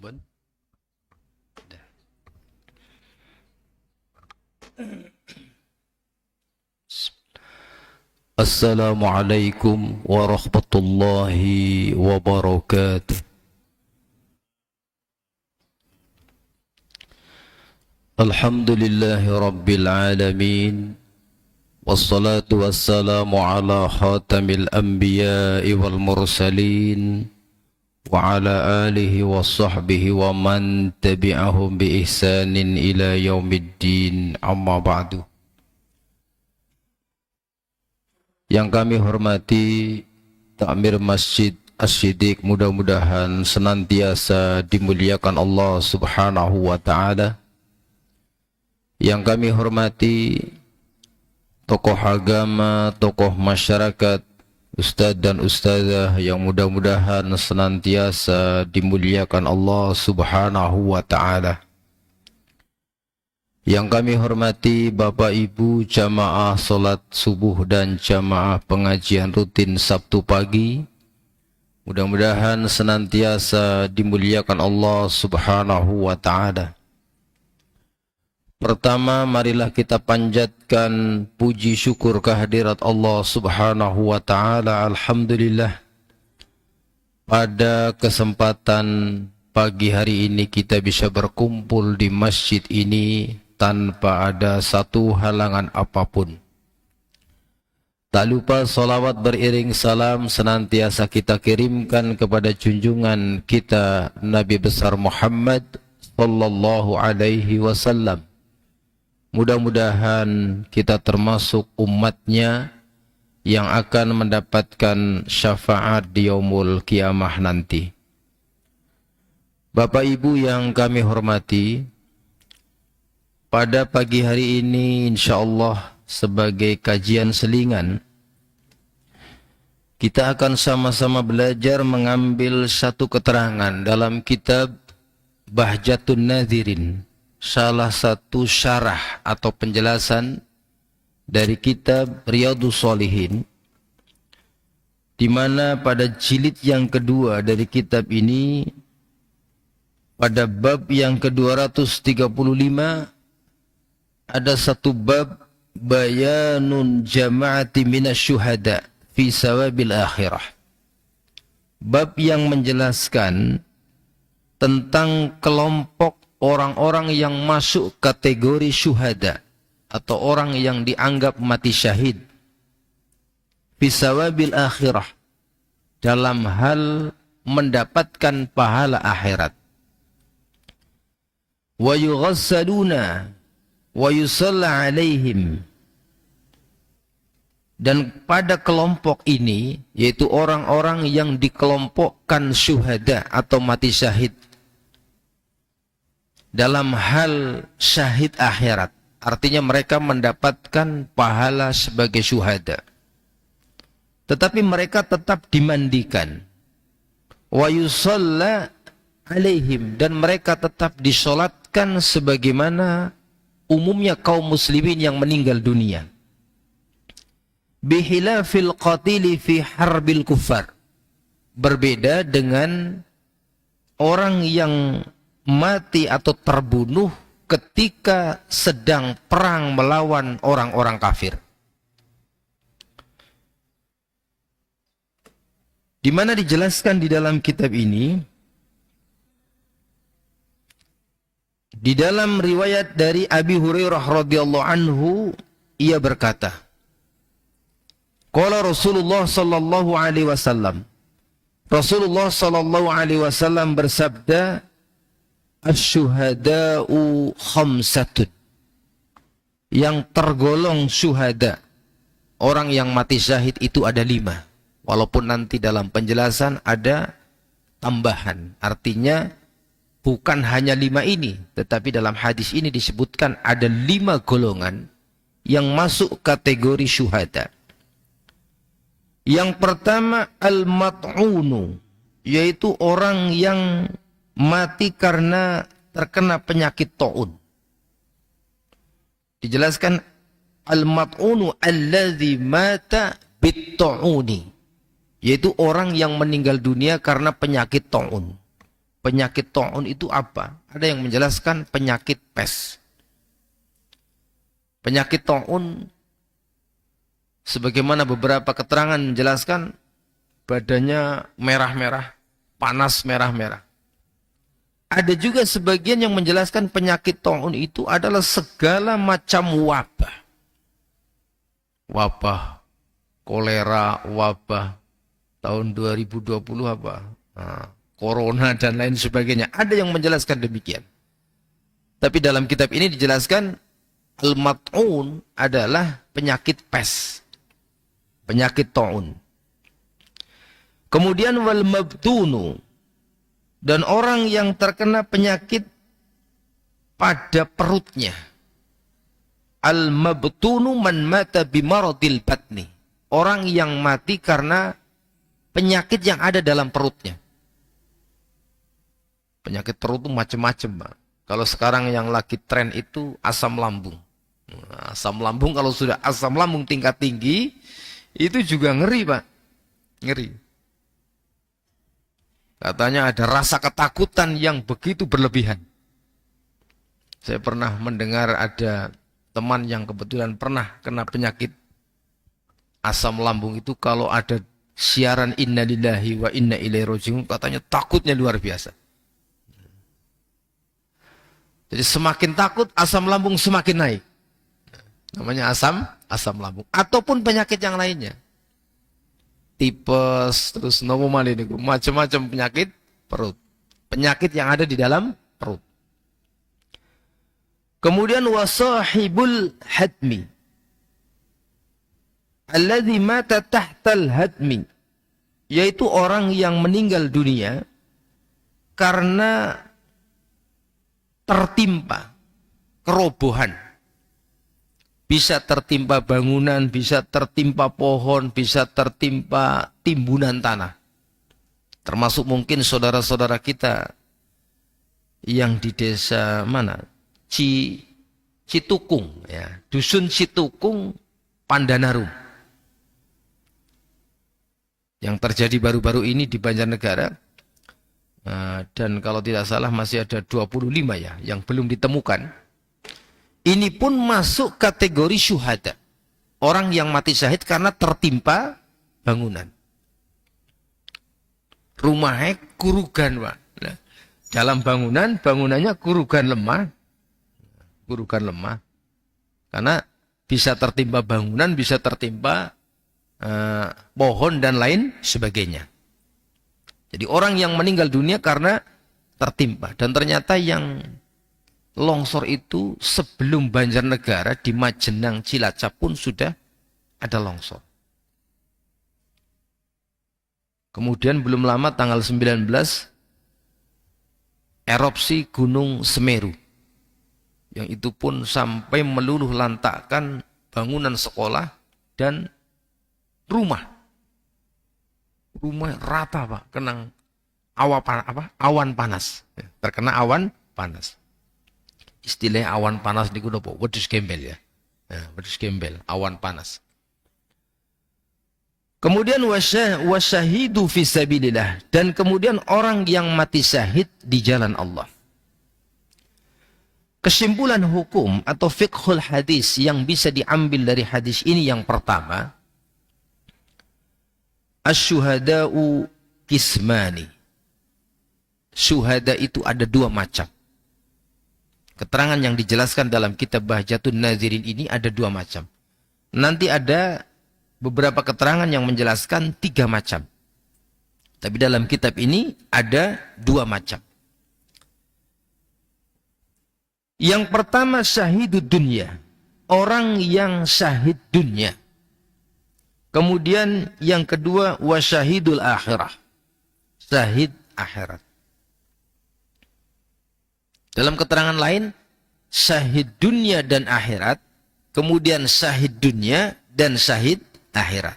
Bon. Assalamualaikum warahmatullahi wabarakatuh. Alhamdulillahi rabbil alamin. Wassalatu wassalamu ala khatamil anbiya'i wal mursalin wa ala alihi wa sahbihi wa man tabi'ahum bi ihsanin ila yaumiddin, amma ba'du. Yang kami hormati Takmir Masjid Asy-Syiddiq, mudah-mudahan senantiasa dimuliakan Allah Subhanahu wa ta'ala. Yang kami hormati tokoh agama, tokoh masyarakat, ustadz dan ustadzah yang mudah-mudahan senantiasa dimuliakan Allah Subhanahu wa ta'ala. Yang kami hormati Bapak Ibu jamaah salat subuh dan jamaah pengajian rutin Sabtu pagi, mudah-mudahan senantiasa dimuliakan Allah Subhanahu wa ta'ala. Pertama, marilah kita panjatkan puji syukur kehadirat Allah Subhanahu wa ta'ala. Alhamdulillah, pada kesempatan pagi hari ini kita bisa berkumpul di masjid ini tanpa ada satu halangan apapun. Tak lupa salawat beriring salam senantiasa kita kirimkan kepada junjungan kita Nabi besar Muhammad sallallahu alaihi wasallam. Mudah-mudahan kita termasuk umatnya yang akan mendapatkan syafaat di yaumul kiamah nanti. Bapak Ibu yang kami hormati, pada pagi hari ini insyaallah sebagai kajian selingan, kita akan sama-sama belajar mengambil satu keterangan dalam kitab Bahjatun Nadzirin, salah satu syarah atau penjelasan dari kitab Riyadhus Shalihin, di mana pada jilid yang kedua dari kitab ini, pada bab yang ke-235, ada satu bab bayanun jama'ati minasyuhada fi sawabil akhirah. Bab yang menjelaskan tentang kelompok orang-orang yang masuk kategori syuhada atau orang yang dianggap mati syahid fi sawabil akhirah, dalam hal mendapatkan pahala akhirat. Wa yughassaluna wa yusalla alaihim, dan pada kelompok ini, yaitu orang-orang yang dikelompokkan syuhada atau mati syahid dalam hal syahid akhirat, artinya mereka mendapatkan pahala sebagai syuhada, tetapi mereka tetap dimandikan. Wa yusalla alaihim, dan mereka tetap disolatkan sebagaimana umumnya kaum muslimin yang meninggal dunia. Bihilafil qatili fi harbil kuffar, berbeda dengan orang yang mati atau terbunuh ketika sedang perang melawan orang-orang kafir. Di mana dijelaskan di dalam kitab ini, di dalam riwayat dari Abi Hurairah radhiyallahu anhu, ia berkata, qala Rasulullah sallallahu alaihi wasallam, Rasulullah sallallahu alaihi wasallam bersabda, asy-syuhada'u khamsatun, yang tergolong syuhada, orang yang mati syahid itu ada 5. Walaupun nanti dalam penjelasan ada tambahan, artinya bukan hanya 5 ini, tetapi dalam hadis ini disebutkan ada 5 golongan yang masuk kategori syuhada. Yang pertama al-mat'unu, yaitu orang yang mati karena terkena penyakit ta'un. Dijelaskan al-mat'unu alladzi mata bit-ta'uni, yaitu orang yang meninggal dunia karena penyakit ta'un. penyakit ta'un itu apa? Ada yang menjelaskan penyakit pes. Penyakit ta'un, sebagaimana beberapa keterangan menjelaskan, badannya merah-merah, panas merah-merah. Ada juga sebagian yang menjelaskan penyakit ta'un itu adalah segala macam wabah. Wabah kolera, wabah tahun 2020 apa? Nah, corona dan lain sebagainya. Ada yang menjelaskan demikian. Tapi dalam kitab ini dijelaskan al-mat'un adalah penyakit pes. Penyakit ta'un. Kemudian wal mabtunu, dan orang yang terkena penyakit pada perutnya. Al-mabtunu man mata bimaradil batni. Orang yang mati karena penyakit yang ada dalam perutnya. Penyakit perut itu macam-macam, Pak. Kalau sekarang yang lagi tren itu asam lambung. Nah, asam lambung, kalau sudah asam lambung tingkat tinggi, itu juga ngeri, Pak. Ngeri. Katanya ada rasa ketakutan yang begitu berlebihan. Saya pernah mendengar ada teman yang kebetulan pernah kena penyakit asam lambung itu, kalau ada siaran innalillahi wa inna ilaihi raji'un, katanya takutnya luar biasa. Jadi semakin takut, asam lambung semakin naik. Namanya asam lambung. Ataupun penyakit yang lainnya. Tipes, terus nomomal ini, macam-macam penyakit perut. Penyakit yang ada di dalam perut. Kemudian wasahibul hadmi. Alladzi mata tahtal hadmi. Yaitu orang yang meninggal dunia karena tertimpa kerobohan. Bisa tertimpa bangunan, bisa tertimpa pohon, bisa tertimpa timbunan tanah. Termasuk mungkin saudara-saudara kita yang di desa mana? Citukung, ya. Dusun Citukung, Pandanarum. Yang terjadi baru-baru ini di Banjarnegara. Dan kalau tidak salah masih ada 25 ya yang belum ditemukan. Ini pun masuk kategori syuhada. Orang yang mati syahid karena tertimpa bangunan. Rumahnya kurugan, Pak. Nah, dalam bangunan, bangunannya kurugan lemah. Kurugan lemah. Karena bisa tertimpa bangunan, bisa tertimpa pohon dan lain sebagainya. Jadi orang yang meninggal dunia karena tertimpa. Dan ternyata yang longsor itu sebelum Banjarnegara di Majenang Cilacap pun sudah ada longsor. Kemudian belum lama tanggal 19 erupsi Gunung Semeru. Yang itu pun sampai meluluh lantakkan bangunan sekolah dan rumah. Rumah rata, Pak, kena awan panas. Terkena awan panas. Istilah awan panas niku napa? Wedhus gembel ya. Wedhus gembel, awan panas. Kemudian wasyahidu fi sabilillah, dan kemudian orang yang mati syahid di jalan Allah. Kesimpulan hukum atau fiqhul hadis yang bisa diambil dari hadis ini yang pertama, asy-syuhada'u kismani. Syuhada itu ada dua macam. Keterangan yang dijelaskan dalam kitab Bahjatun Nazirin ini ada dua macam. Nanti ada beberapa keterangan yang menjelaskan tiga macam. Tapi dalam kitab ini ada dua macam. Yang pertama syahidud dunya. Orang yang syahid dunia. Kemudian yang kedua wasyahidul akhirah. Syahid akhirat. Dalam keterangan lain, syahid dunia dan akhirat, kemudian syahid dunia dan syahid akhirat.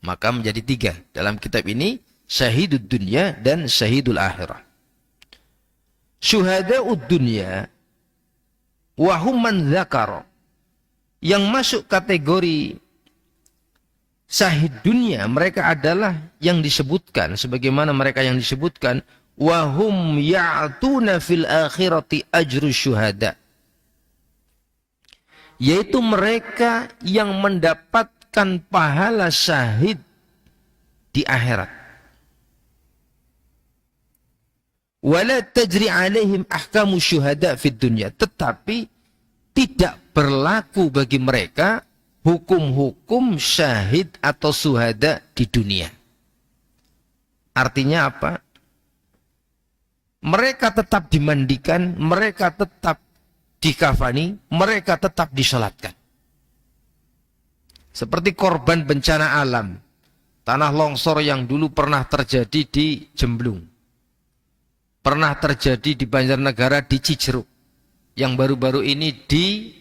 Maka menjadi tiga. Dalam kitab ini, syahidud dunia dan syahidul akhirah. Syuhada'ud dunia, wahum man dzakara. Yang masuk kategori syahid dunia, mereka adalah yang disebutkan, sebagaimana mereka yang disebutkan, wa hum ya'tuna fil akhirati ajru syuhada, yaitu mereka yang mendapatkan pahala syahid di akhirat. Wala tajri alaihim ahkamu syuhada fid dunya, tetapi tidak berlaku bagi mereka hukum-hukum syahid atau syuhada di dunia. Artinya apa? Mereka tetap dimandikan, mereka tetap dikafani, mereka tetap disolatkan. Seperti korban bencana alam, tanah longsor yang dulu pernah terjadi di Jemblung, pernah terjadi di Banjarnegara, di Cijeruk, yang baru-baru ini di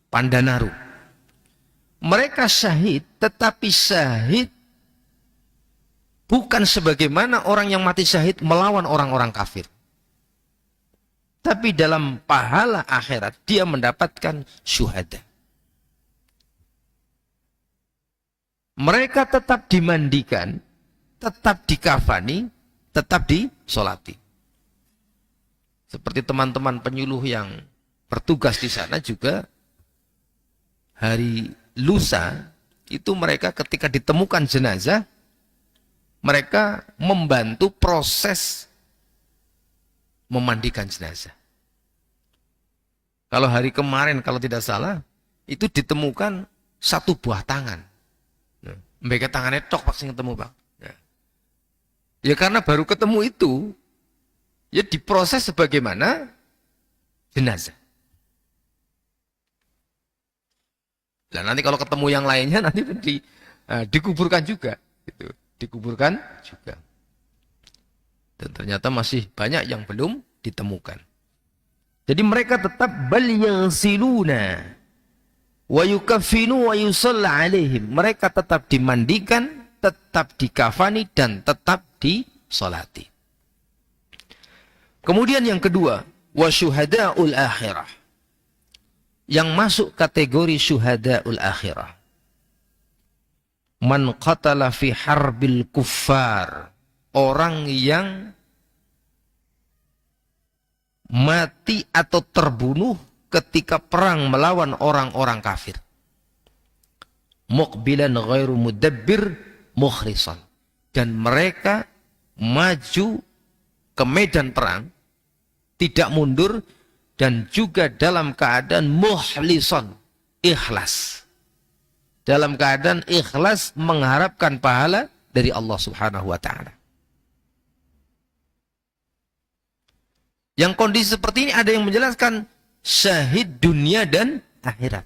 Pandanaru. Mereka syahid, tetapi syahid bukan sebagaimana orang yang mati syahid melawan orang-orang kafir. Tapi dalam pahala akhirat dia mendapatkan syuhada. Mereka tetap dimandikan, tetap dikafani, tetap disolati. Seperti teman-teman penyuluh yang bertugas di sana juga, hari lusa itu mereka ketika ditemukan jenazah, mereka membantu proses memandikan jenazah. Kalau hari kemarin kalau tidak salah itu ditemukan satu buah tangan. Mereka tangannya tok pas ketemu, Bang. Ya karena baru ketemu itu, ya diproses sebagaimana jenazah. Nah, nanti kalau ketemu yang lainnya nanti dikuburkan juga, gitu. Dikuburkan juga. Dan ternyata masih banyak yang belum ditemukan. Jadi mereka tetap bal yaghsiluna wa yukaffinu wa yusalla alaihim. Mereka tetap dimandikan, tetap dikafani dan tetap disolati. Kemudian yang kedua, wa syuhadaul akhirah. Yang masuk kategori syuhadaul akhirah. Man qatala fi harbil kuffar. Orang yang mati atau terbunuh ketika perang melawan orang-orang kafir. Muqbilan ghairu mudabbir mukhrisan. Dan mereka maju ke medan perang, tidak mundur, dan juga dalam keadaan mukhlisan, ikhlas. Dalam keadaan ikhlas mengharapkan pahala dari Allah Subhanahu wa ta'ala. Yang kondisi seperti ini ada yang menjelaskan syahid dunia dan akhirat.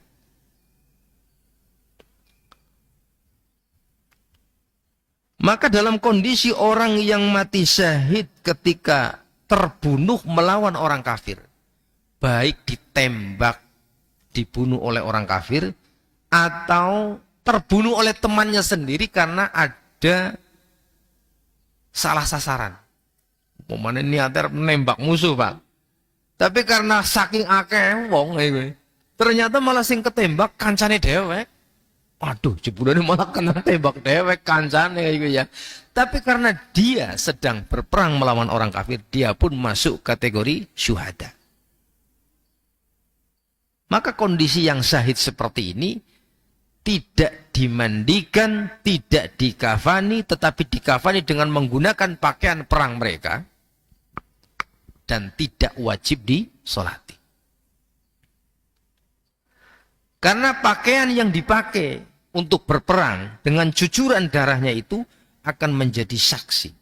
Maka dalam kondisi orang yang mati syahid ketika terbunuh melawan orang kafir, baik ditembak, dibunuh oleh orang kafir, atau terbunuh oleh temannya sendiri karena ada salah sasaran. Pemane niater menembak musuh, Pak. Tapi karena saking akeh wong ternyata malah sing ketembak kancane dhewek. Aduh, jebulane malah kena tembak dhewek kancane gitu ya. Tapi karena dia sedang berperang melawan orang kafir, dia pun masuk kategori syuhada. Maka kondisi yang syahid seperti ini tidak dimandikan, tidak dikafani, tetapi dikafani dengan menggunakan pakaian perang mereka. Dan tidak wajib disolati. Karena pakaian yang dipakai untuk berperang dengan cucuran darahnya itu akan menjadi saksi.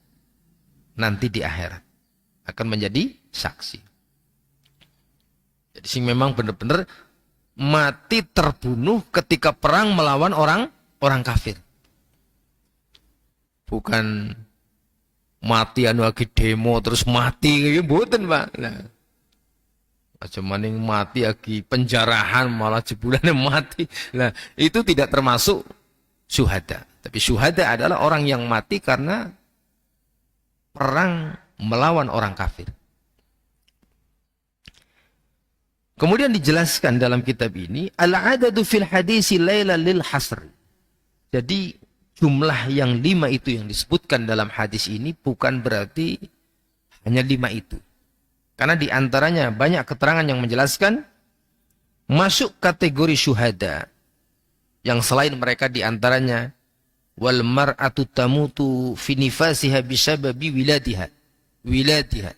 Nanti di akhirat. Akan menjadi saksi. Jadi sing memang benar-benar mati terbunuh ketika perang melawan orang kafir. Bukan mati anu lagi demo terus mati kayak mboten, Pak. Nah, aja maning mati lagi penjarahan malah jebulane mati. Nah, itu tidak termasuk syuhada. Tapi syuhada adalah orang yang mati karena perang melawan orang kafir. Kemudian dijelaskan dalam kitab ini, al-adadu fil hadisi laila lil hasr. Jadi jumlah yang 5 itu yang disebutkan dalam hadis ini bukan berarti Hanya 5 itu. Karena di antaranya banyak keterangan yang menjelaskan masuk kategori syuhada. Yang selain mereka di antaranya wal mar'atu tamutu fi nifasiha bisababi wiladiha.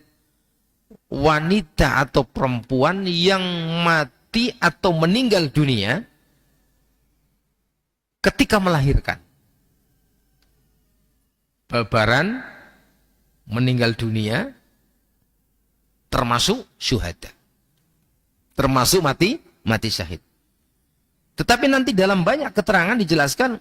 Wanita atau perempuan yang mati atau meninggal dunia ketika melahirkan. Babaran meninggal dunia termasuk syuhada. Termasuk mati syahid. Tetapi nanti dalam banyak keterangan dijelaskan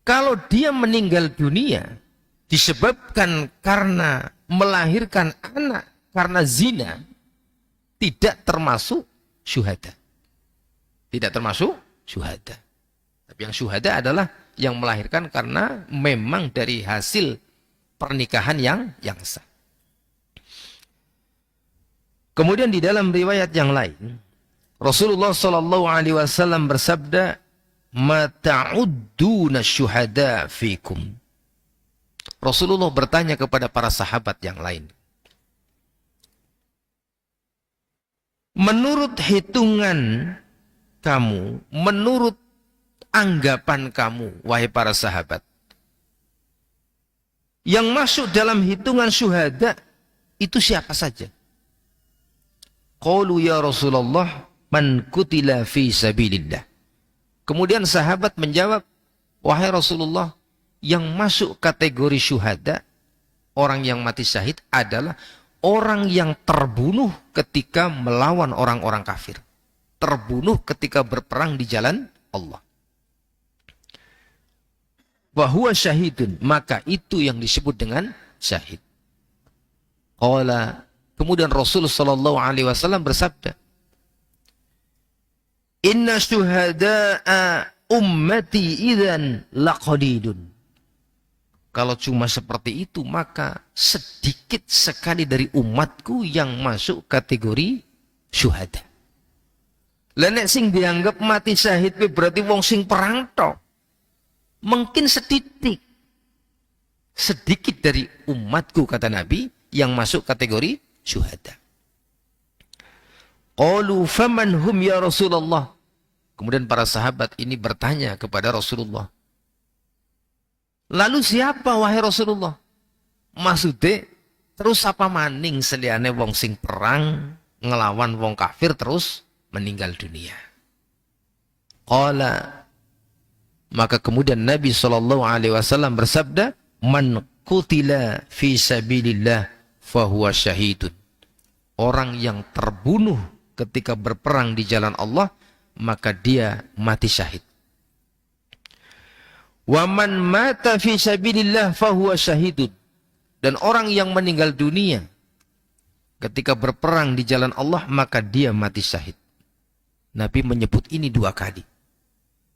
kalau dia meninggal dunia disebabkan karena melahirkan anak karena zina, tidak termasuk syuhada. Tidak termasuk syuhada. Tapi yang syuhada adalah yang melahirkan karena memang dari hasil pernikahan yang sah. Kemudian di dalam riwayat yang lain, Rasulullah SAW bersabda, "Ma ta'udduna syuhada fikum." Rasulullah bertanya kepada para sahabat yang lain, menurut hitungan kamu, menurut anggapan kamu, wahai para sahabat, yang masuk dalam hitungan syuhada itu siapa saja? Qalu ya Rasulullah man kutila fi sabilillah. Kemudian sahabat menjawab, wahai Rasulullah, yang masuk kategori syuhada, orang yang mati syahid adalah orang yang terbunuh ketika melawan orang-orang kafir. Terbunuh ketika berperang di jalan Allah. Wahuwa syahidun, maka itu yang disebut dengan syahid. Qala, kemudian Rasulullah SAW bersabda, inna syuhada'a ummati idzan laqalidun. Kalau cuma seperti itu, maka sedikit sekali dari umatku yang masuk kategori syuhada. Lenek sing dianggap mati syahid berarti wong sing perang tok. Mungkin sedikit. Sedikit dari umatku, kata Nabi, yang masuk kategori syuhada. Qalu faman hum ya Rasulullah. Kemudian para sahabat ini bertanya kepada Rasulullah, lalu siapa wahai Rasulullah? Maksudnya terus apa maning seliane wong sing perang ngelawan wong kafir terus meninggal dunia. Qala, maka kemudian Nabi SAW bersabda, man qutila fi sabilillah fahuwa syahidun. Orang yang terbunuh ketika berperang di jalan Allah, maka dia mati syahid. Wa man mata fi sabilillah fahuwa syahidun. Dan orang yang meninggal dunia ketika berperang di jalan Allah, maka dia mati syahid. Nabi menyebut ini 2 kali.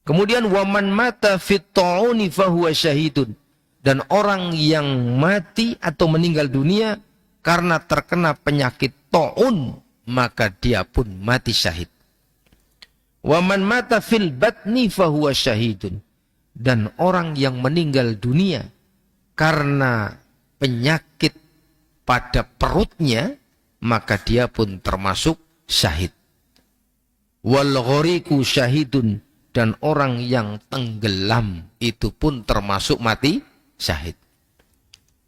Kemudian wa man mata fit ta'uni fahuwa syahidun. Dan orang yang mati atau meninggal dunia karena terkena penyakit ta'un, maka dia pun mati syahid. Wa man mata fil batni fahuwa syahidun. Dan orang yang meninggal dunia karena penyakit pada perutnya, maka dia pun termasuk syahid. Wal ghoriku syahidun. Dan orang yang tenggelam itu pun termasuk mati syahid.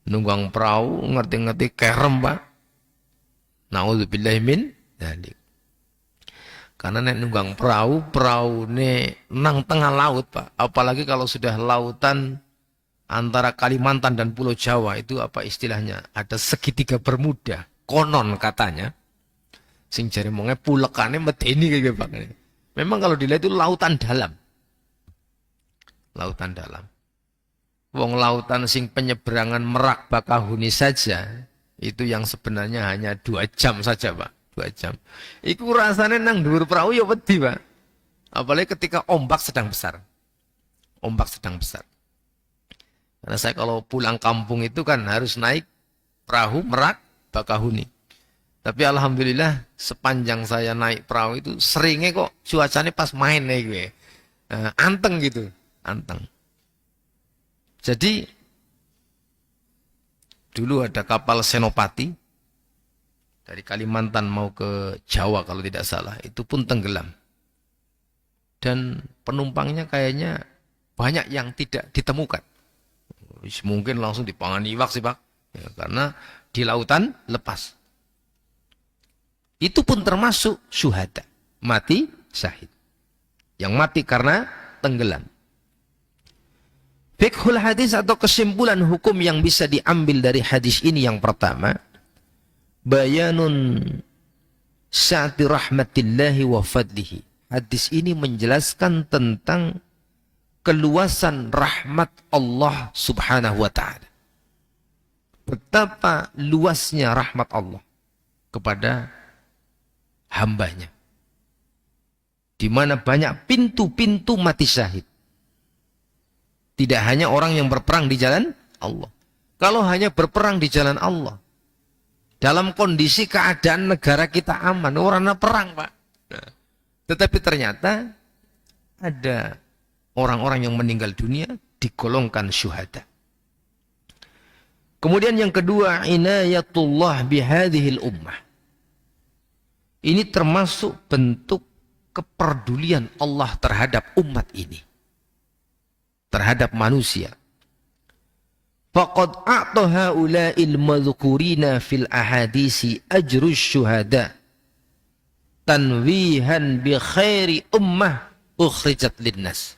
Nunggang perahu ngerti-ngerti kerem, Pak. Na'udzubillahi min dzalik. Karena nek nunggang perahu ne nang tengah laut, Pak. Apalagi kalau sudah lautan antara Kalimantan dan Pulau Jawa, itu apa istilahnya? Ada segitiga bermuda, konon katanya. Sing jare monge pulekane medeni kayak Pak. Memang kalau dilihat itu lautan dalam. Lautan dalam. Wong lautan sing penyeberangan Merak Bakahuni saja, itu yang sebenarnya hanya 2 jam saja, Pak. 2 jam. Iku rasanya nang dhuwur perahu ya wedi, Pak. Apalagi ketika ombak sedang besar. Ombak sedang besar. Karena saya kalau pulang kampung itu kan harus naik perahu Merak Bakahuni. Tapi alhamdulillah sepanjang saya naik perahu itu seringnya kok cuacanya pas main nih gue. Anteng gitu, anteng. Jadi Dulu ada kapal Senopati dari Kalimantan mau ke Jawa kalau tidak salah, itu pun tenggelam. Dan penumpangnya kayaknya banyak yang tidak ditemukan. Mungkin langsung dipangani iwak sih Pak, ya, karena di lautan lepas. Itu pun termasuk syuhada, mati syahid, yang mati karena tenggelam. Fiqhul hadis atau kesimpulan hukum yang bisa diambil dari hadis ini yang pertama, bayanun sa'ati rahmatillahi wa fadlihi. Hadis ini menjelaskan tentang keluasan rahmat Allah subhanahu wa ta'ala. Betapa luasnya rahmat Allah kepada hambanya. Di mana banyak pintu-pintu mati syahid. Tidak hanya orang yang berperang di jalan Allah. Kalau hanya berperang di jalan Allah, dalam kondisi keadaan negara kita aman, orangnya perang Pak. Nah, tetapi ternyata ada orang-orang yang meninggal dunia digolongkan syuhada. Kemudian yang kedua, inayatullah bihadhil ummah. Ini termasuk bentuk kepedulian Allah terhadap umat ini, terhadap manusia. Faqad a'ta haula'il madhkurina fil ahadisi ajrus syuhada tanwihan bi khairi ummah ukhrijat linnas.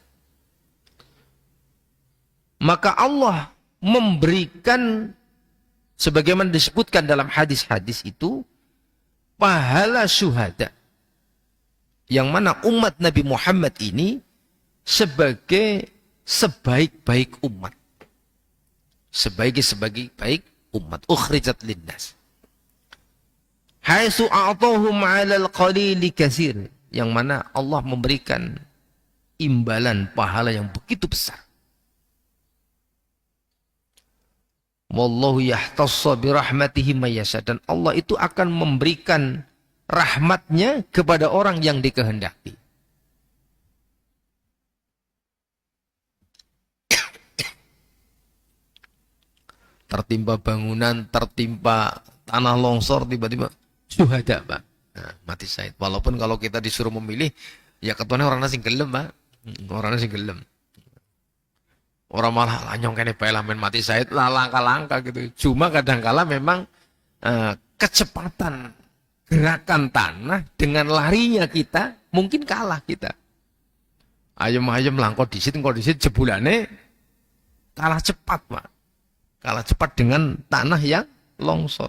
Maka Allah memberikan, sebagaimana disebutkan dalam hadis-hadis itu, pahala syuhada, yang mana umat Nabi Muhammad ini sebagai sebaik-baik umat, sebaik umat, ukhrijat linnas, haitsu a'tahum 'alal qalili katsir, yang mana Allah memberikan imbalan pahala yang begitu besar. Wallahu yahtassa bi rahmatihi may yasha, dan Allah itu akan memberikan rahmatnya kepada orang yang dikehendaki. Tertimpa bangunan, tertimpa tanah longsor, tiba-tiba syuhada Pak. Nah, mati syahid. Walaupun kalau kita disuruh memilih, ya ketuanya orang nasi gelem Pak. Orang nasi gelem. Orang malah lanyong kene bae lamen mati syahid, lah langka-langka gitu. Cuma kadang-kala memang kecepatan gerakan tanah dengan larinya kita mungkin kalah kita. Ayam-ayam langkau disit jebulane kalah cepat Pak. Kalah cepat dengan tanah yang longsor.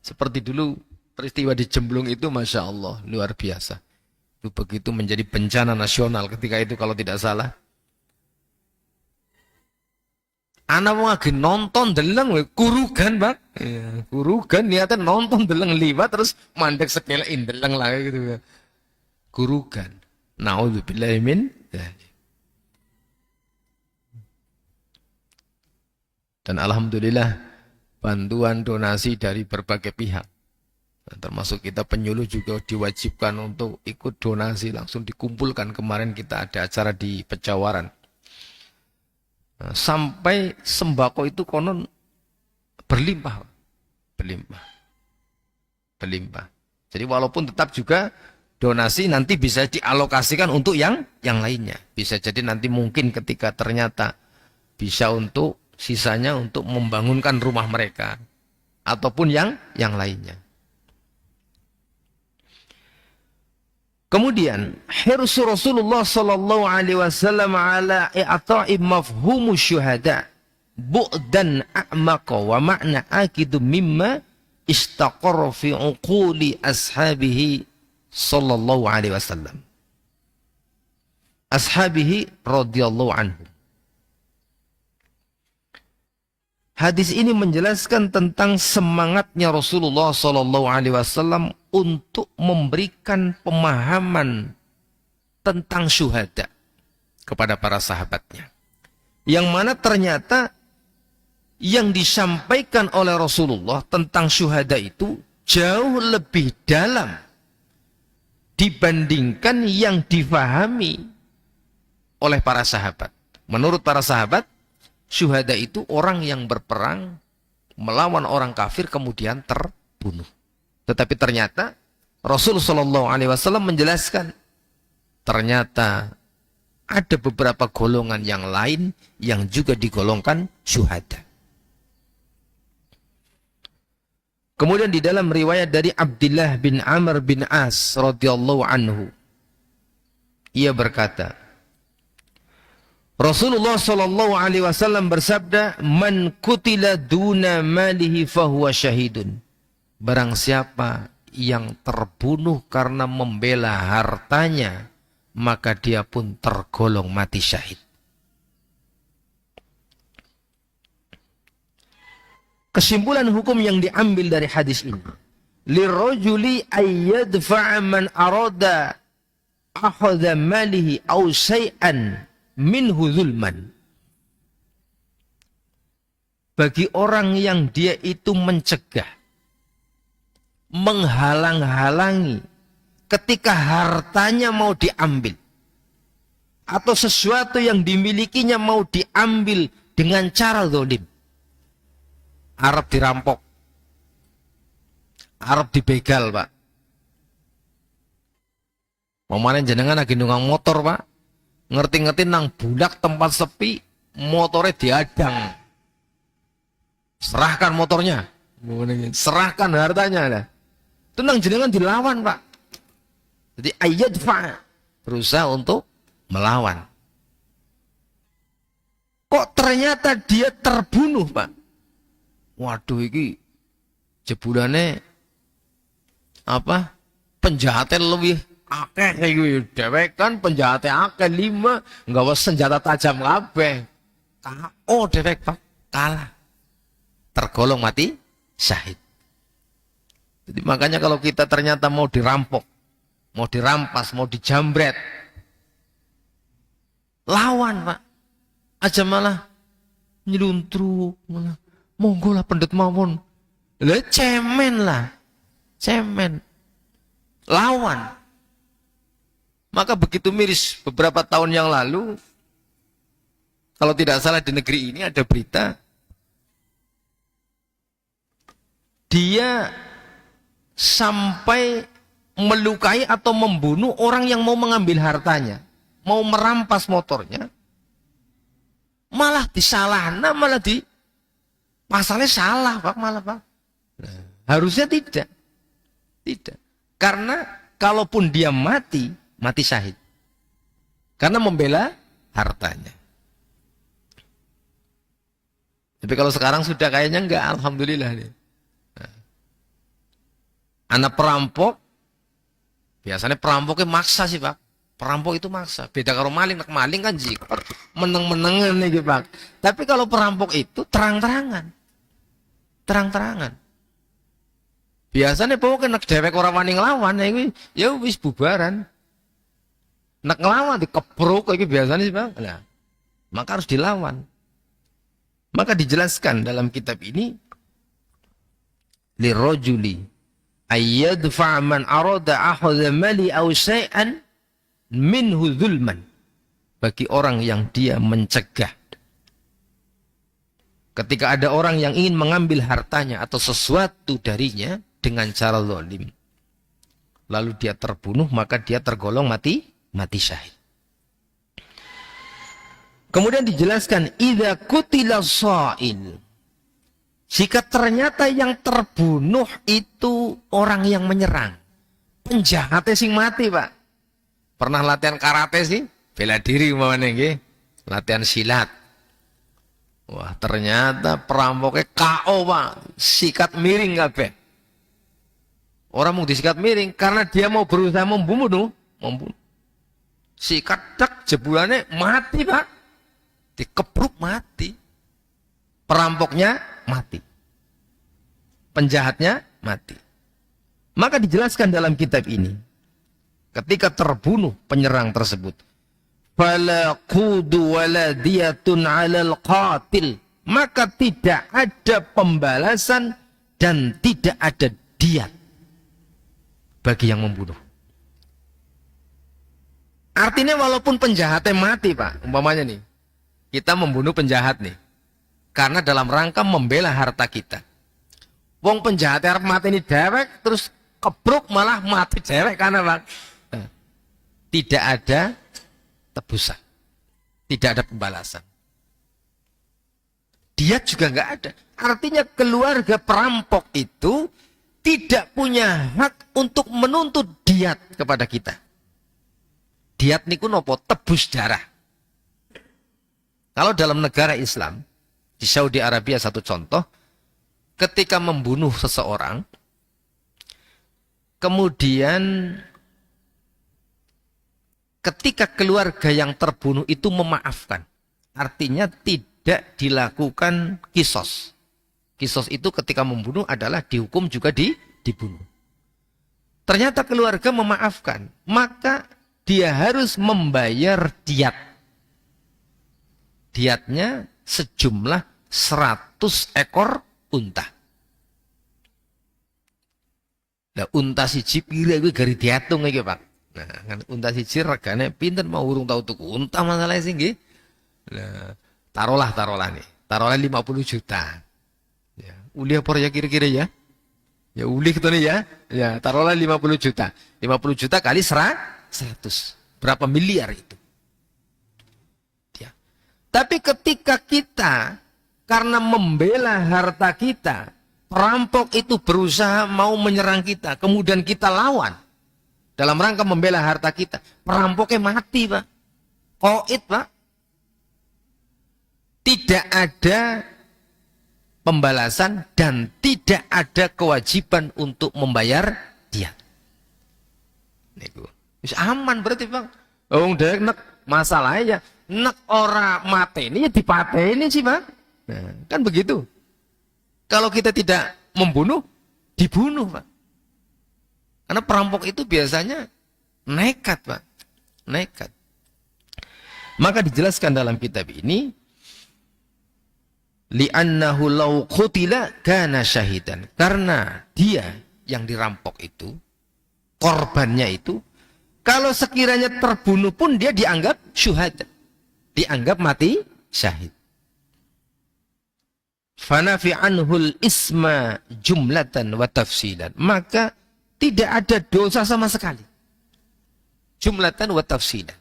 Seperti dulu peristiwa di Jemblung itu, Masya Allah, luar biasa. Itu begitu menjadi bencana nasional ketika itu kalau tidak salah. Anak mau lagi nonton deleng, kurugan Pak. Ya, kurugan niatnya nonton deleng liwat terus mandek sekelein deleng lagi gitu. Kurugan. Na'udzubillahi min dzalik. Dan alhamdulillah bantuan donasi dari berbagai pihak, termasuk kita penyuluh juga diwajibkan untuk ikut donasi, langsung dikumpulkan. Kemarin kita ada acara di Pecawaran, sampai sembako itu konon berlimpah. Jadi walaupun tetap juga donasi nanti bisa dialokasikan untuk yang lainnya. Bisa jadi nanti mungkin ketika ternyata bisa untuk sisanya untuk membangunkan rumah mereka ataupun yang lainnya. Kemudian hirsu Rasulullah sallallahu alaihi wasallam ala i'ta'i mafhumu syuhada bu'dan a'maqa wa ma'na akidu mimma istaqarra fi uquli ashabihi sallallahu alaihi wasallam, ashabihi radhiyallahu anhu. Hadis ini menjelaskan tentang semangatnya Rasulullah sallallahu alaihi wasallam untuk memberikan pemahaman tentang syuhada kepada para sahabatnya. Yang mana ternyata yang disampaikan oleh Rasulullah tentang syuhada itu jauh lebih dalam dibandingkan yang difahami oleh para sahabat. Menurut para sahabat, syuhada itu orang yang berperang melawan orang kafir kemudian terbunuh. Tetapi ternyata Rasul Shallallahu Alaihi Wasallam menjelaskan ternyata ada beberapa golongan yang lain yang juga digolongkan syuhada. Kemudian di dalam riwayat dari Abdullah bin Amr bin As radhiyallahu anhu, ia berkata, Rasulullah Shallallahu Alaihi Wasallam bersabda, "Man kutila duna malihi fahuwa syahidun." Barang siapa yang terbunuh karena membela hartanya, maka dia pun tergolong mati syahid. Kesimpulan hukum yang diambil dari hadis ini, lirajuli ayyadfa'a man arada akhadha malihi aw syai'an minhu zulman. Bagi orang yang dia itu mencegah, menghalang-halangi ketika hartanya mau diambil atau sesuatu yang dimilikinya mau diambil dengan cara zalim. Arab dirampok, Arab dibegal, Pak. Pemanen jenengan lagi nunggang motor, Pak. Ngerti-ngerti nang bulak tempat sepi, motornya diadang. Serahkan motornya, serahkan hartanya lah. Itu nang jenengan dilawan, Pak. Jadi ayyadfa, berusaha untuk melawan. Kok ternyata dia terbunuh, Pak? Waduh, iki jebulannya apa? Penjahatnya lebih akeh kayak gitu. Dewek kan penjahatnya akeh 5, nggak usah senjata tajam kabeh. KO dewek, Pak, kalah. Tergolong mati syahid. Jadi makanya kalau kita ternyata mau dirampok, mau dirampas, mau dijambret, lawan, Pak. Aja malah nyeluntruk, malah monggo lah pendet mawon. Lah cemen lah. Cemen. Lawan. Maka begitu miris beberapa tahun yang lalu, kalau tidak salah di negeri ini ada berita, dia sampai melukai atau membunuh orang yang mau mengambil hartanya, mau merampas motornya, malah disalahna, malah di pasalnya salah, Pak, malah, Pak. Nah, harusnya tidak. Tidak. Karena kalaupun dia mati, mati syahid. Karena membela hartanya. Tapi kalau sekarang sudah kayaknya enggak, alhamdulillah nih. Nah, anak perampok, biasanya perampoknya maksa sih, Pak. Perampok itu maksa. Beda kalau maling, maling kan jika meneng-menengan nih, Pak. Tapi kalau perampok itu terang-terangan. Terang-terangan. Biasanya pokoknya nek dewek orang wani nglawan ya wis bubaran. Nek nglawan dikepruk iki biasanya sih, Bang. Nah, maka harus dilawan. Maka dijelaskan dalam kitab ini, lirajuli ayyadfa man arada akhadha mali aw syai'an minhu zulman. Bagi orang yang dia mencegah ketika ada orang yang ingin mengambil hartanya atau sesuatu darinya dengan cara zalim, lalu dia terbunuh, maka dia tergolong mati syahid. Kemudian dijelaskan, idza qutila sha'il, jika ternyata yang terbunuh itu orang yang menyerang, penjahatnya sing mati, Pak. Pernah latihan karate sih, bela diri umpamanya nggih, latihan silat. Wah, ternyata perampoknya KO, Pak. Sikat miring kabeh. Orang mau disikat miring karena dia mau berusaha membunuh. Sikat tak jebulannya mati, Pak. Dikepruk mati. Perampoknya mati. Penjahatnya mati. Maka dijelaskan dalam kitab ini, ketika terbunuh penyerang tersebut, fala qudu wala diyatun 'alal qatil, maka tidak ada pembalasan dan tidak ada diat bagi yang membunuh. Artinya walaupun penjahatnya mati, Pak, umpamanya nih, kita membunuh penjahat nih, Karena dalam rangka membela harta kita. Wong penjahat arep mateni dhewek terus kebruk malah mati dhewek karena Bang. Tidak ada tebusan. Tidak ada pembalasan. Dia juga nggak ada. Artinya keluarga perampok itu tidak punya hak untuk menuntut diat kepada kita. Diat niku nopo? Tebus darah. Kalau dalam negara Islam, di Saudi Arabia satu contoh, ketika membunuh seseorang, kemudian ketika keluarga yang terbunuh itu memaafkan, artinya tidak dilakukan kisos. Kisos itu ketika membunuh adalah dihukum juga dibunuh. Ternyata keluarga memaafkan, maka dia harus membayar diat. Diatnya sejumlah 100 ekor unta. Nah, unta siji pira kuwi gari diatung iki, Pak. Nah, kan unta siji regane pinten mau urung tau tuku unta masalah sing nggih. Nah, taruhlah nih. Taruhlah 50 juta. Ya, uli apa ya kira-kira ya? Ya uli gitu nih ya. Ya, taruhlah 50 juta. 50 juta kali 100. Berapa miliar itu? Ya. Tapi ketika kita karena membela harta kita, perampok itu berusaha mau menyerang kita, kemudian kita lawan. Dalam rangka membela harta kita, perampoknya mati, Pak. Koit, Pak. Tidak ada pembalasan dan tidak ada kewajiban untuk membayar diat. Niku. Wis aman berarti, Pak. Wong dhek nek masalahnya nek ora mateni ya dipateni sih, Pak. Nah, kan begitu. Kalau kita tidak membunuh, dibunuh, Pak. Karena perampok itu biasanya nekat, Pak. Nekat. Maka dijelaskan dalam kitab ini, li'annahu law qutila kana syahidan. Karena dia yang dirampok itu, korbannya itu, kalau sekiranya terbunuh pun dia dianggap syuhada. Dianggap mati syahid. Fanafi anhul isma jumlatan wa tafsilan. Maka tidak ada dosa sama sekali. Jumlatan wa tafsilan.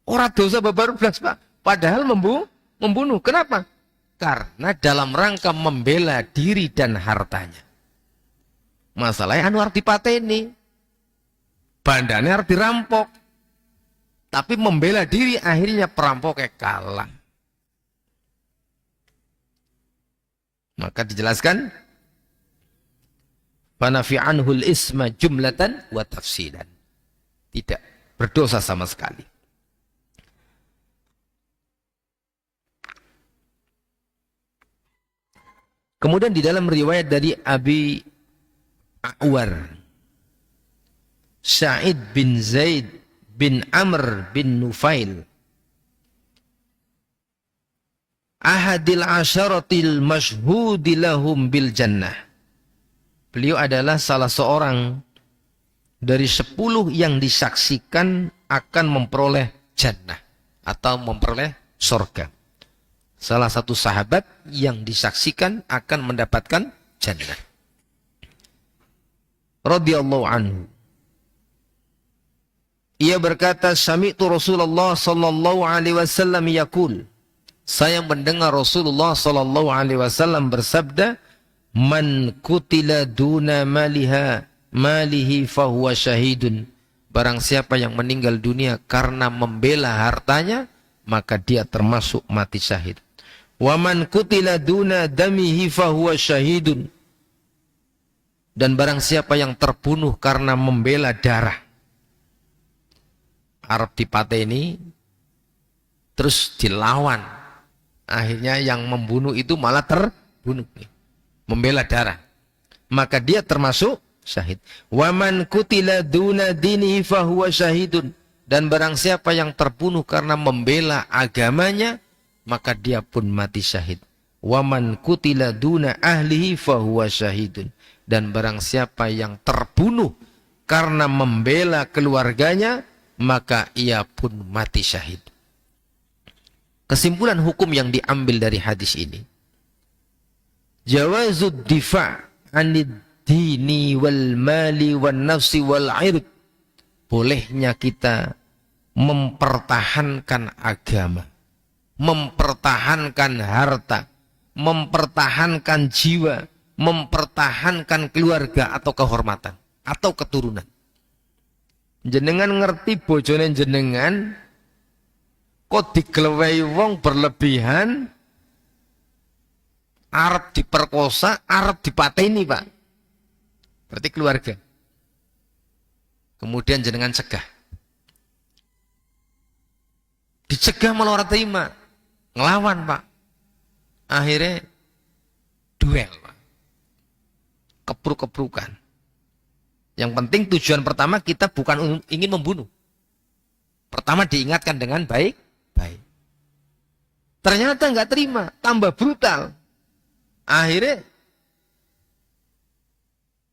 Orang dosa babaru belas, Pak. Padahal membunuh. Kenapa? Karena dalam rangka membela diri dan hartanya. Masalahnya anu arep dipateni. Bandane arep dirampok. Tapi membela diri akhirnya perampoknya kalah. Maka dijelaskan fanafi anhul isma jumlatan wa tafsilan. Tidak berdosa sama sekali. Kemudian di dalam riwayat dari Abi A'war, Sa'id bin Zaid bin Amr bin Nufail, ahadil asyaratil masyhudi lahum bil jannah. Beliau adalah salah seorang dari 10 yang disaksikan akan memperoleh jannah atau memperoleh surga. Salah satu sahabat yang disaksikan akan mendapatkan jannah. Radhiyallahu anhu. Ia berkata, sami'tu Rasulullah sallallahu alaihi wasallam yaqul. Saya mendengar Rasulullah sallallahu alaihi wasallam bersabda, man kutila duna malihi fahuwa syahidun. Barang siapa yang meninggal dunia karena membela hartanya, maka dia termasuk mati syahid. Wa man kutila duna damihi fahuwa syahidun. Dan barang siapa yang terbunuh karena membela darah, arep dipateni terus dilawan, akhirnya yang membunuh itu malah terbunuh, membela darah, maka dia termasuk syahid. Wa man kutila duna dinihi fahuwa syahidun. Dan barang siapa yang terbunuh karena membela agamanya, maka dia pun mati syahid. Wa man kutila duna ahlihi fahuwa syahidun. Dan barang siapa yang terbunuh karena membela keluarganya, maka ia pun mati syahid. Kesimpulan hukum yang diambil dari hadis ini, jawazud difa' anid dini wal mali wal nafsi wal ird. Bolehnya kita mempertahankan agama, mempertahankan harta, mempertahankan jiwa, mempertahankan keluarga atau kehormatan atau keturunan. Jenengan ngerti bojone jenengan kok diglewehi wong berlebihan, arep diperkosa, arep dipateni, Pak. Berarti keluarga. Kemudian jenengan cegah. Dicegah malah ora terima. Ngelawan, Pak. Akhirnya duel, Pak. Kepruk-keprukan. Yang penting tujuan pertama kita bukan ingin membunuh. Pertama diingatkan dengan baik-baik. Ternyata nggak terima, tambah brutal. Akhirnya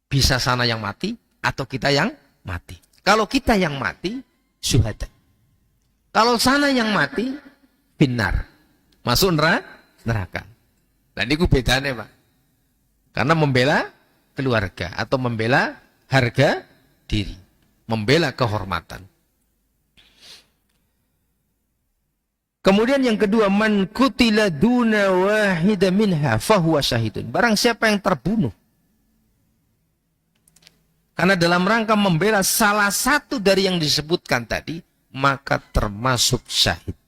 bisa sana yang mati atau kita yang mati. Kalau kita yang mati, syuhada. Kalau sana yang mati, finnar. Masuk neraka. Dan itu bedanya, Pak. Karena membela keluarga atau membela harga diri. Membela kehormatan. Kemudian yang kedua, man kutila duna wahida minha fahuwa syahidun. Barang siapa yang terbunuh karena dalam rangka membela salah satu dari yang disebutkan tadi, maka termasuk syahid.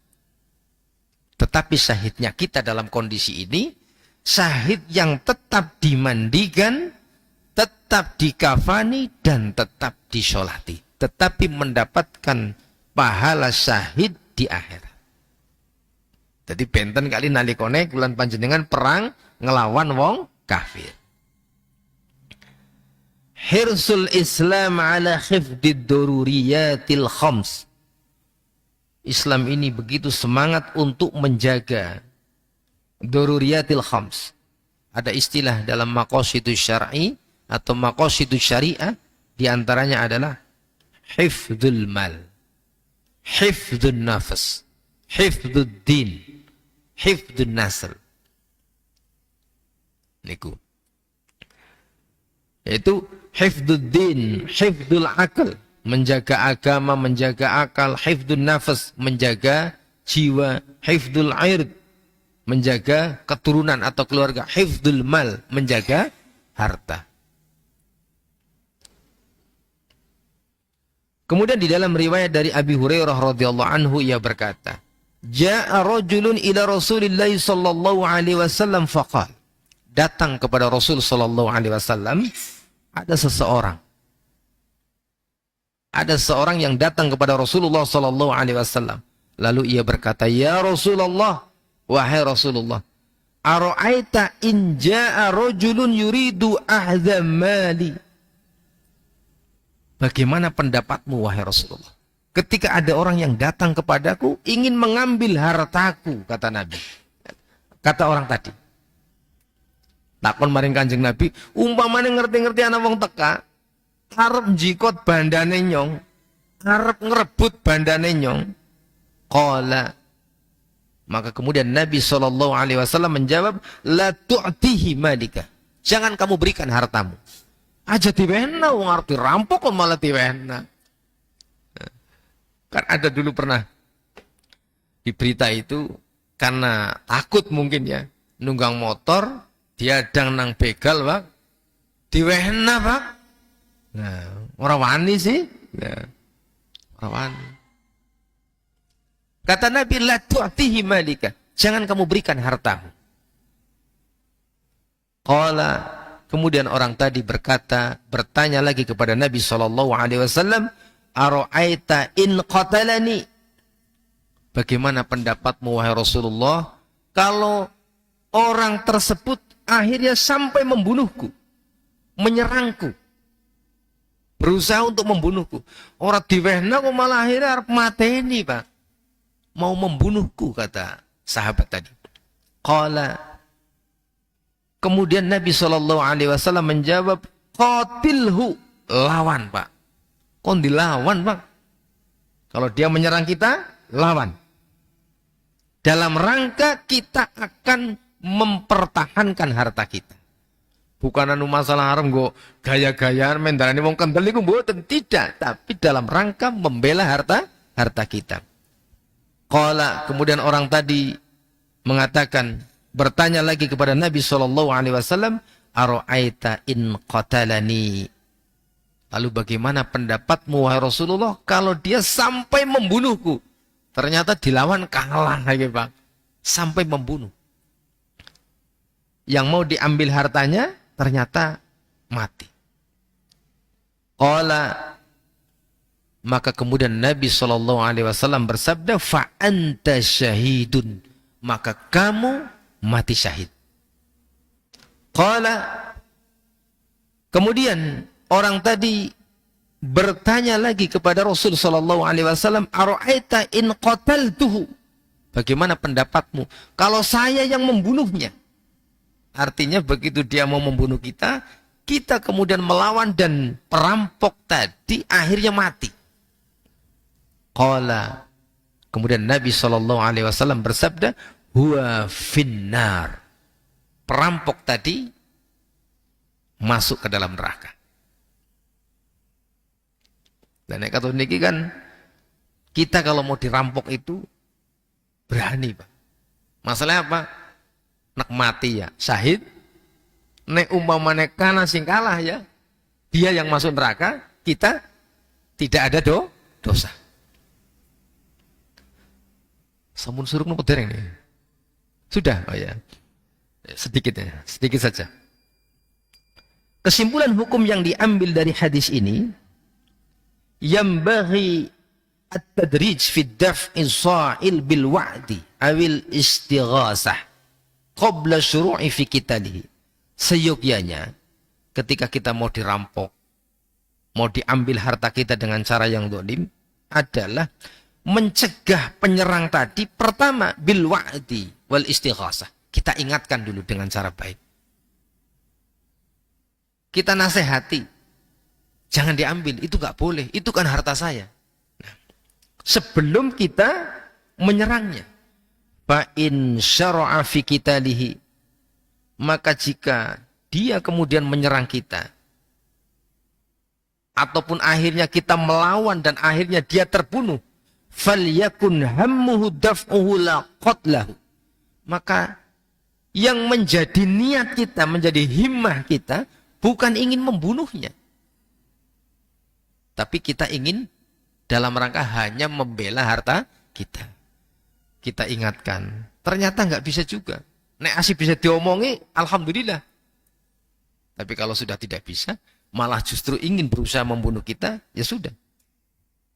Tetapi syahidnya kita dalam kondisi ini, syahid yang tetap dimandikan, tetap dikafani, dan tetap disolati. Tetapi mendapatkan pahala syahid di akhirat. Jadi benten kali nalikone kulan panjenengan perang ngelawan wong kafir. Hirsul Islam ala khifdid dururiyatil khams. Islam ini begitu semangat untuk menjaga dururiyatil khams. Ada istilah dalam maqasidus syar'i atau maqasidus syariah, diantaranya adalah hifdzul mal, hifdzul nafas, hifdzul din, hifdzul nasl. Niku. Yaitu hifdzul din, hifdzul akal, menjaga agama, menjaga akal, hifdzul nafas, menjaga jiwa, hifdzul ird, menjaga keturunan atau keluarga, hifdzul mal, menjaga harta. Kemudian di dalam riwayat dari Abi Hurairah radhiyallahu anhu, ia berkata, "Ja'a rajulun ila Rasulillah sallallahu alaihi wasallam faqala." Datang kepada Rasul sallallahu alaihi wasallam ada seseorang. Ada seorang yang datang kepada Rasulullah sallallahu alaihi wasallam. Lalu ia berkata, "Ya Rasulullah, wahai Rasulullah, ara'aita in ja'a rajulun yuridu ahdha mali?" Bagaimana pendapatmu wahai Rasulullah? Ketika ada orang yang datang kepadaku ingin mengambil hartaku, kata Nabi. Kata orang tadi. Takon maring Kanjeng Nabi, umpamane ngerti-ngerti ana wong teka, arep njikot bandane nyong, arep ngerebut bandane nyong. Qala, maka kemudian Nabi SAW menjawab, la tu'tihi malika. Jangan kamu berikan hartamu. Aja diwehna wong arep dirampok kok malah diwehna. Kan ada dulu pernah di berita itu, karena takut mungkin ya, nunggang motor, diadang nang begal, Pak. Diwehna, Pak. Nah, orang wani sih. Nah, orang wani. Kata Nabi, la tu'tihi malika. Jangan kamu berikan hartamu. Qala, kemudian orang tadi bertanya lagi kepada Nabi SAW, ara'aita in qatalani? Bagaimana pendapatmu wahai Rasulullah kalau orang tersebut akhirnya sampai membunuhku, menyerangku, berusaha untuk membunuhku. Orang diwehna kok malah akhirnya harap mateni, Pak. Mau membunuhku, kata sahabat tadi. Qala, kemudian Nabi SAW menjawab, qatilhu, lawan, Pak. Kok dilawan, Pak? Kalau dia menyerang kita, lawan. dalam rangka kita akan mempertahankan harta kita. Bukan anu masalah haram kok gaya-gayaan mendarani wong kendel iku mboten, tidak, tapi dalam rangka membela harta kita. Qala, kemudian orang tadi mengatakan, bertanya lagi kepada Nabi SAW, ara'aita in qatalani. Lalu bagaimana pendapatmu wahai Rasulullah kalau dia sampai membunuhku? Ternyata dilawan kalah lagi Pak. Sampai membunuh. Yang mau diambil hartanya ternyata mati. Qala, maka kemudian Nabi SAW bersabda, fa anta syahidun, maka kamu mati syahid. Qala, kemudian orang tadi bertanya lagi kepada Rasul SAW, ara'aita in qataltuhu, bagaimana pendapatmu kalau saya yang membunuhnya? Artinya begitu dia mau membunuh kita, kita kemudian melawan dan perampok tadi akhirnya mati. Qala, kemudian Nabi SAW bersabda, huwa finnar, perampok tadi masuk ke dalam neraka. Dan nek kata niki kan, kita kalau mau dirampok itu berani Pak. Masalahnya apa? Nek mati ya syahid, nek umpamane kana sing kalah ya, dia yang masuk neraka, kita tidak ada dosa. Sampun suruh nopo dereng nih? Sudah, oh ya. Sedikit ya, sedikit saja. Kesimpulan hukum yang diambil dari hadis ini, yambaghi at-tadrij fi daf'i sa'il bil wa'di awil istighasah qabla syuru'i fi qitalihi. Seyogyanya ketika kita mau dirampok, mau diambil harta kita dengan cara yang zalim, adalah mencegah penyerang tadi pertama bil wa'di wal istighasah. Kita ingatkan dulu dengan cara baik. Kita nasihati, jangan diambil, itu gak boleh, itu kan harta saya. Nah, sebelum kita menyerangnya, fa in syara'a fi qitalihi, maka jika dia kemudian menyerang kita, ataupun akhirnya kita melawan dan akhirnya dia terbunuh, falyakun hammuhu daf'uhu la qatlahu, maka yang menjadi niat kita, menjadi himmah kita, bukan ingin membunuhnya, tapi kita ingin dalam rangka hanya membela harta kita. Kita ingatkan, ternyata nggak bisa juga. Nek asih bisa diomongi, alhamdulillah. Tapi kalau sudah tidak bisa, malah justru ingin berusaha membunuh kita, ya sudah,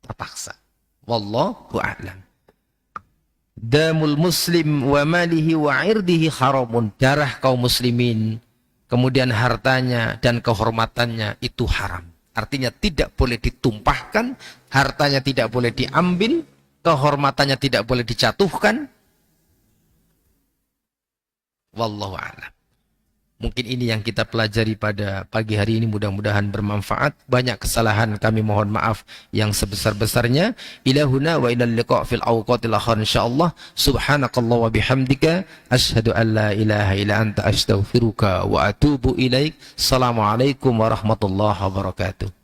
terpaksa. Wallahu a'lam. Damul muslim wa malihi wa irdihi haramun. Darah kaum muslimin, kemudian hartanya dan kehormatannya itu haram. Artinya tidak boleh ditumpahkan, hartanya tidak boleh diambil, kehormatannya tidak boleh dijatuhkan. Wallahu a'lam. Mungkin ini yang kita pelajari pada pagi hari ini, mudah-mudahan bermanfaat. Banyak kesalahan, kami mohon maaf yang sebesar-besarnya. Ilahuna wa ilal liqa' fil awqatil akhir insyaallah. Subhanakallah wa bihamdika asyhadu an la ilaha illa anta astaghfiruka wa atubu ilaik. Assalamualaikum warahmatullahi wabarakatuh.